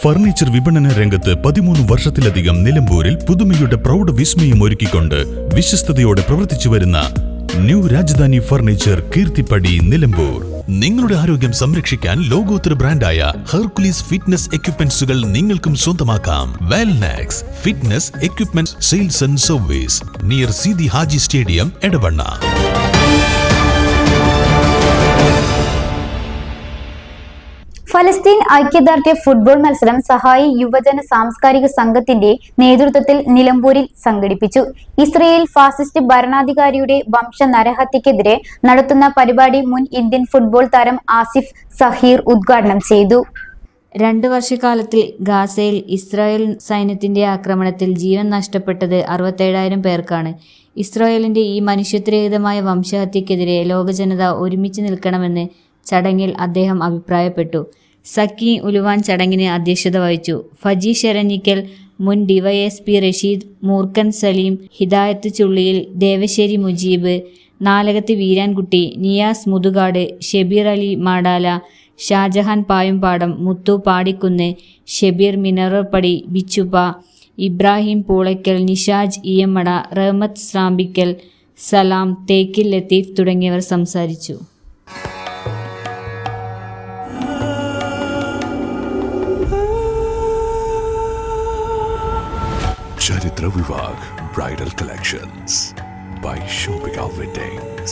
Furniture വിപണന രംഗത്ത് 13 വർഷത്തിലധികം നിലമ്പൂരിൽ പുതുമയുടെ പ്രൗഢ വിസ്മയം ഒരുക്കിക്കൊണ്ട് വിശ്വസ്തയോടെ പ്രവർത്തിച്ചു വരുന്ന ന്യൂ രാജധാനി ഫർണിച്ചർ കീർത്തിപ്പടി നിലമ്പൂർ. നിങ്ങളുടെ ആരോഗ്യം സംരക്ഷിക്കാൻ ലോകോത്തര ബ്രാൻഡായ ഹെർക്കുലീസ് ഫിറ്റ്നസ് എക്യുപ്മെന്റ്സുകൾ നിങ്ങൾക്കും സ്വന്തമാക്കാം. Wellnex fitness equipment sales and service near Seethi Haji stadium, Edavanna. ഫലസ്തീൻ ഐക്യദാർഢ്യ ഫുട്ബോൾ മത്സരം സഹായി യുവജന സാംസ്കാരിക സംഘത്തിന്റെ നേതൃത്വത്തിൽ നിലമ്പൂരിൽ സംഘടിപ്പിച്ചു. ഇസ്രയേൽ ഫാസിസ്റ്റ് ഭരണാധികാരിയുടെ വംശ നരഹത്യക്കെതിരെ നടത്തുന്ന പരിപാടി മുൻ ഇന്ത്യൻ ഫുട്ബോൾ താരം ആസിഫ് സഹീർ ഉദ്ഘാടനം ചെയ്തു. 2 വർഷക്കാലത്തിൽ ഗാസയിൽ ഇസ്രായേൽ സൈന്യത്തിന്റെ ആക്രമണത്തിൽ ജീവൻ നഷ്ടപ്പെട്ടത് 67,000 പേർക്കാണ്. ഇസ്രായേലിന്റെ ഈ മനുഷ്യത്വരഹിതമായ വംശഹത്യക്കെതിരെ ലോകജനത ഒരുമിച്ച് നിൽക്കണമെന്ന് ചടങ്ങിൽ അദ്ദേഹം അഭിപ്രായപ്പെട്ടു. സക്കി ഉലുവാൻ ചടങ്ങിന് അധ്യക്ഷത വഹിച്ചു. ഫജി ശരഞ്ഞിക്കൽ, മുൻ ഡിവൈഎസ്പി റഷീദ്, മൂർക്കൻ സലീം, ഹിദായത്ത് ചുള്ളിയിൽ, ദേവശ്ശേരി മുജീബ്, നാലകത്ത് വീരാൻകുട്ടി, നിയാസ് മുതുകാട്, ഷെബീർ അലി മാടാല, ഷാജഹാൻ പായുംപാടം, മുത്തു പാടിക്കുന്ന്, ഷെബീർ മിനറപ്പടി, ബിച്ചുപ്പ, ഇബ്രാഹിം പൂളയ്ക്കൽ, നിഷാജ് ഇയമ്മട, റഹ്മത്ത് സ്രാമ്പിക്കൽ, സലാം, തേക്കിൽ ലത്തീഫ് തുടങ്ങിയവർ സംസാരിച്ചു. Charitra Vivag Bridal Collections by Shobhika Weddings.